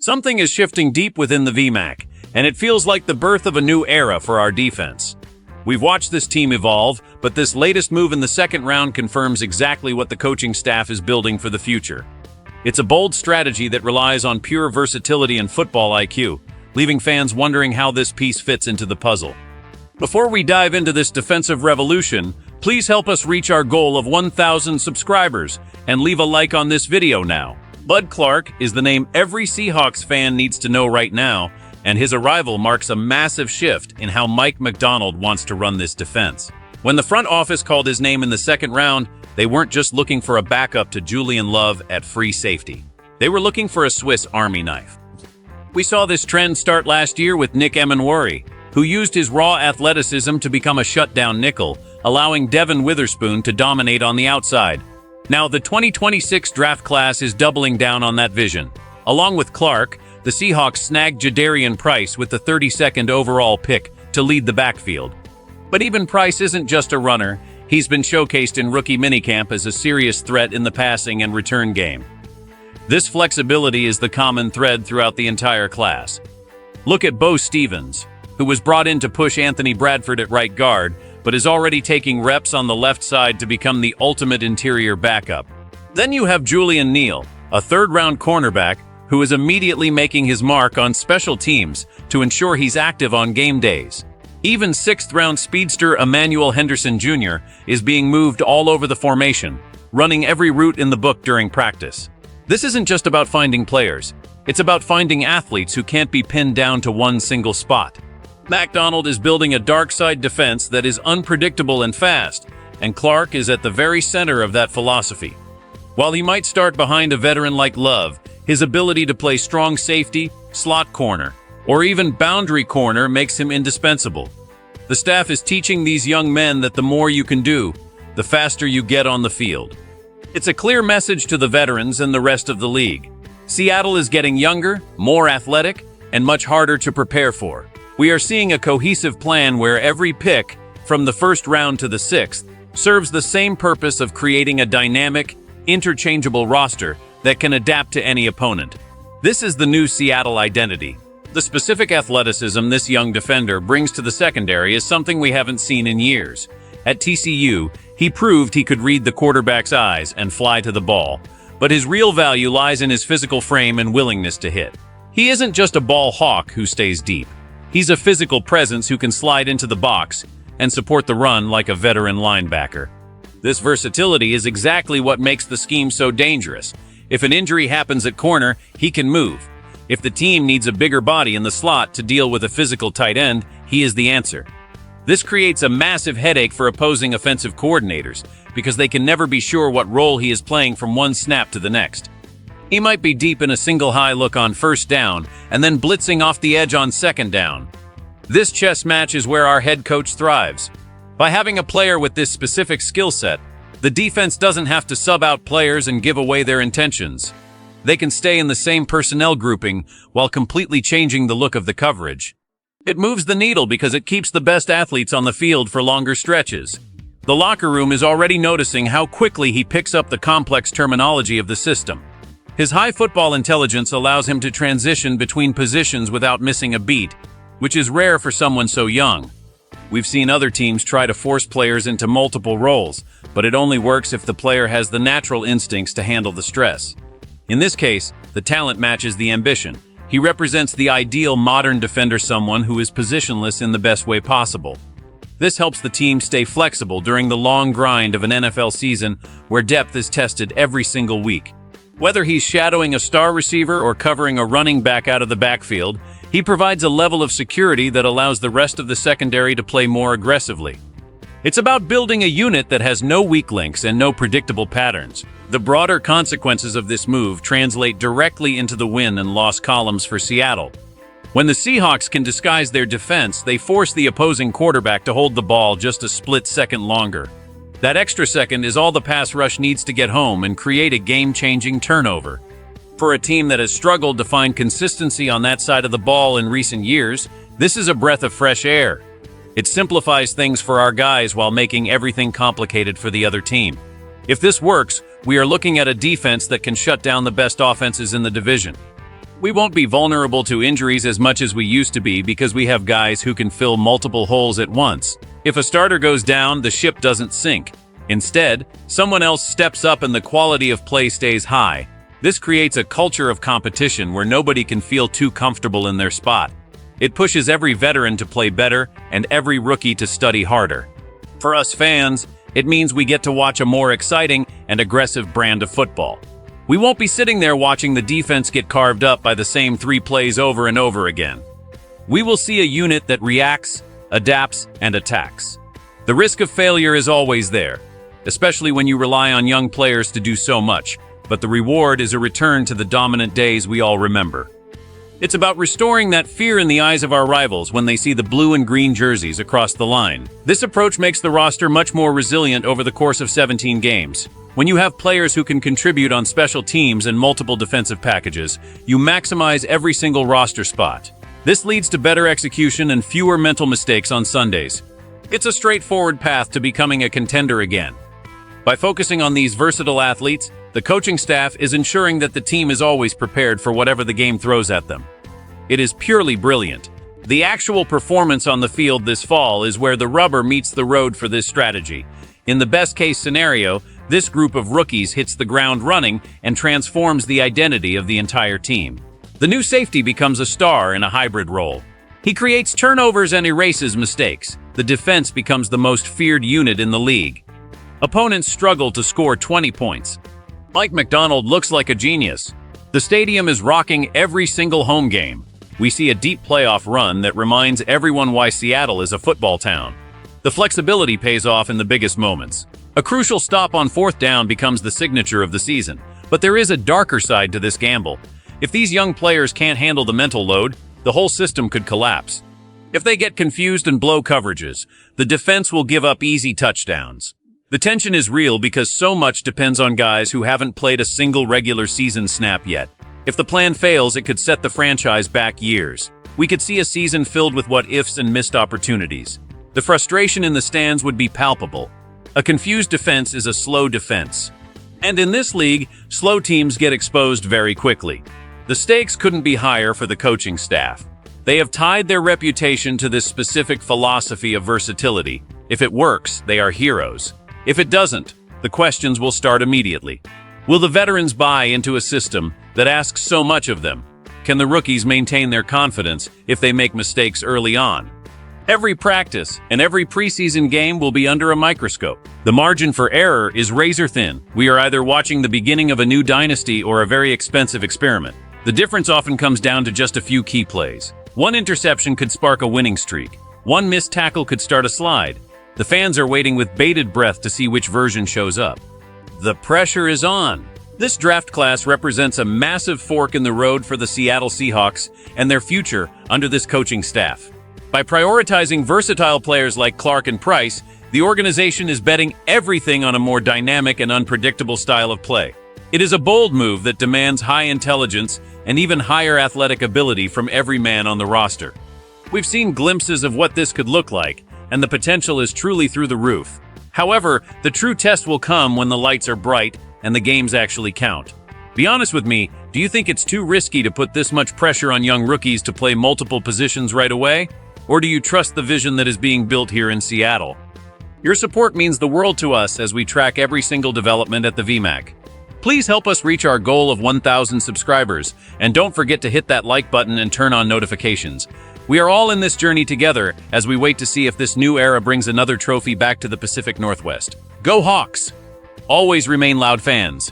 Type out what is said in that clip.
Something is shifting deep within the VMAC, and it feels like the birth of a new era for our defense. We've watched this team evolve, but this latest move in the second round confirms exactly what the coaching staff is building for the future. It's a bold strategy that relies on pure versatility and football IQ, leaving fans wondering how this piece fits into the puzzle. Before we dive into this defensive revolution, please help us reach our goal of 1,000 subscribers and leave a like on this video now. Bud Clark is the name every Seahawks fan needs to know right now, and his arrival marks a massive shift in how Mike Macdonald wants to run this defense. When the front office called his name in the second round, they weren't just looking for a backup to Julian Love at free safety. They were looking for a Swiss Army knife. We saw this trend start last year with Nick Emenwari, who used his raw athleticism to become a shutdown nickel, allowing Devin Witherspoon to dominate on the outside. Now, the 2026 draft class is doubling down on that vision. Along with Clark, the Seahawks snagged Jadarian Price with the 32nd overall pick to lead the backfield. But even Price isn't just a runner. He's been showcased in rookie minicamp as a serious threat in the passing and return game. This flexibility is the common thread throughout the entire class. Look at Bo Stevens, who was brought in to push Anthony Bradford at right guard, but is already taking reps on the left side to become the ultimate interior backup. Then you have Julian Neal, a third-round cornerback, who is immediately making his mark on special teams to ensure he's active on game days. Even sixth-round speedster Emmanuel Henderson Jr. is being moved all over the formation, running every route in the book during practice. This isn't just about finding players. It's about finding athletes who can't be pinned down to one single spot. Macdonald is building a dark side defense that is unpredictable and fast, and Clark is at the very center of that philosophy. While he might start behind a veteran like Love, his ability to play strong safety, slot corner, or even boundary corner makes him indispensable. The staff is teaching these young men that the more you can do, the faster you get on the field. It's a clear message to the veterans and the rest of the league. Seattle is getting younger, more athletic, and much harder to prepare for. We are seeing a cohesive plan where every pick, from the first round to the sixth, serves the same purpose of creating a dynamic, interchangeable roster that can adapt to any opponent. This is the new Seattle identity. The specific athleticism this young defender brings to the secondary is something we haven't seen in years. At TCU, he proved he could read the quarterback's eyes and fly to the ball, but his real value lies in his physical frame and willingness to hit. He isn't just a ball hawk who stays deep. He's a physical presence who can slide into the box and support the run like a veteran linebacker. This versatility is exactly what makes the scheme so dangerous. If an injury happens at corner, he can move. If the team needs a bigger body in the slot to deal with a physical tight end, he is the answer. This creates a massive headache for opposing offensive coordinators because they can never be sure what role he is playing from one snap to the next. He might be deep in a single high look on first down and then blitzing off the edge on second down. This chess match is where our head coach thrives. By having a player with this specific skill set, the defense doesn't have to sub out players and give away their intentions. They can stay in the same personnel grouping while completely changing the look of the coverage. It moves the needle because it keeps the best athletes on the field for longer stretches. The locker room is already noticing how quickly he picks up the complex terminology of the system. His high football intelligence allows him to transition between positions without missing a beat, which is rare for someone so young. We've seen other teams try to force players into multiple roles, but it only works if the player has the natural instincts to handle the stress. In this case, the talent matches the ambition. He represents the ideal modern defender, someone who is positionless in the best way possible. This helps the team stay flexible during the long grind of an NFL season where depth is tested every single week. Whether he's shadowing a star receiver or covering a running back out of the backfield, he provides a level of security that allows the rest of the secondary to play more aggressively. It's about building a unit that has no weak links and no predictable patterns. The broader consequences of this move translate directly into the win and loss columns for Seattle. When the Seahawks can disguise their defense, they force the opposing quarterback to hold the ball just a split second longer. That extra second is all the pass rush needs to get home and create a game-changing turnover. For a team that has struggled to find consistency on that side of the ball in recent years, this is a breath of fresh air. It simplifies things for our guys while making everything complicated for the other team. If this works, we are looking at a defense that can shut down the best offenses in the division. We won't be vulnerable to injuries as much as we used to be because we have guys who can fill multiple holes at once. If a starter goes down, the ship doesn't sink. Instead, someone else steps up and the quality of play stays high. This creates a culture of competition where nobody can feel too comfortable in their spot. It pushes every veteran to play better and every rookie to study harder. For us fans, it means we get to watch a more exciting and aggressive brand of football. We won't be sitting there watching the defense get carved up by the same 3 plays over and over again. We will see a unit that reacts, adapts, and attacks. The risk of failure is always there, especially when you rely on young players to do so much, but the reward is a return to the dominant days we all remember. It's about restoring that fear in the eyes of our rivals when they see the blue and green jerseys across the line. This approach makes the roster much more resilient over the course of 17 games. When you have players who can contribute on special teams and multiple defensive packages, you maximize every single roster spot. This leads to better execution and fewer mental mistakes on Sundays. It's a straightforward path to becoming a contender again. By focusing on these versatile athletes, the coaching staff is ensuring that the team is always prepared for whatever the game throws at them. It is purely brilliant. The actual performance on the field this fall is where the rubber meets the road for this strategy. In the best-case scenario, this group of rookies hits the ground running and transforms the identity of the entire team. The new safety becomes a star in a hybrid role. He creates turnovers and erases mistakes. The defense becomes the most feared unit in the league. Opponents struggle to score 20 points. Mike McDonald looks like a genius. The stadium is rocking every single home game. We see a deep playoff run that reminds everyone why Seattle is a football town. The flexibility pays off in the biggest moments. A crucial stop on 4th down becomes the signature of the season. But there is a darker side to this gamble. If these young players can't handle the mental load, the whole system could collapse. If they get confused and blow coverages, the defense will give up easy touchdowns. The tension is real because so much depends on guys who haven't played a single regular season snap yet. If the plan fails, it could set the franchise back years. We could see a season filled with what-ifs and missed opportunities. The frustration in the stands would be palpable. A confused defense is a slow defense. And in this league, slow teams get exposed very quickly. The stakes couldn't be higher for the coaching staff. They have tied their reputation to this specific philosophy of versatility. If it works, they are heroes. If it doesn't, the questions will start immediately. Will the veterans buy into a system that asks so much of them? Can the rookies maintain their confidence if they make mistakes early on? Every practice and every preseason game will be under a microscope. The margin for error is razor thin. We are either watching the beginning of a new dynasty or a very expensive experiment. The difference often comes down to just a few key plays. One interception could spark a winning streak. One missed tackle could start a slide. The fans are waiting with bated breath to see which version shows up. The pressure is on. This draft class represents a massive fork in the road for the Seattle Seahawks and their future under this coaching staff. By prioritizing versatile players like Clark and Price, the organization is betting everything on a more dynamic and unpredictable style of play. It is a bold move that demands high intelligence and even higher athletic ability from every man on the roster. We've seen glimpses of what this could look like, and the potential is truly through the roof. However, the true test will come when the lights are bright and the games actually count. Be honest with me, do you think it's too risky to put this much pressure on young rookies to play multiple positions right away? Or do you trust the vision that is being built here in Seattle? Your support means the world to us as we track every single development at the VMAC. Please help us reach our goal of 1,000 subscribers, and don't forget to hit that like button and turn on notifications. We are all in this journey together as we wait to see if this new era brings another trophy back to the Pacific Northwest. Go Hawks! Always remain loud fans.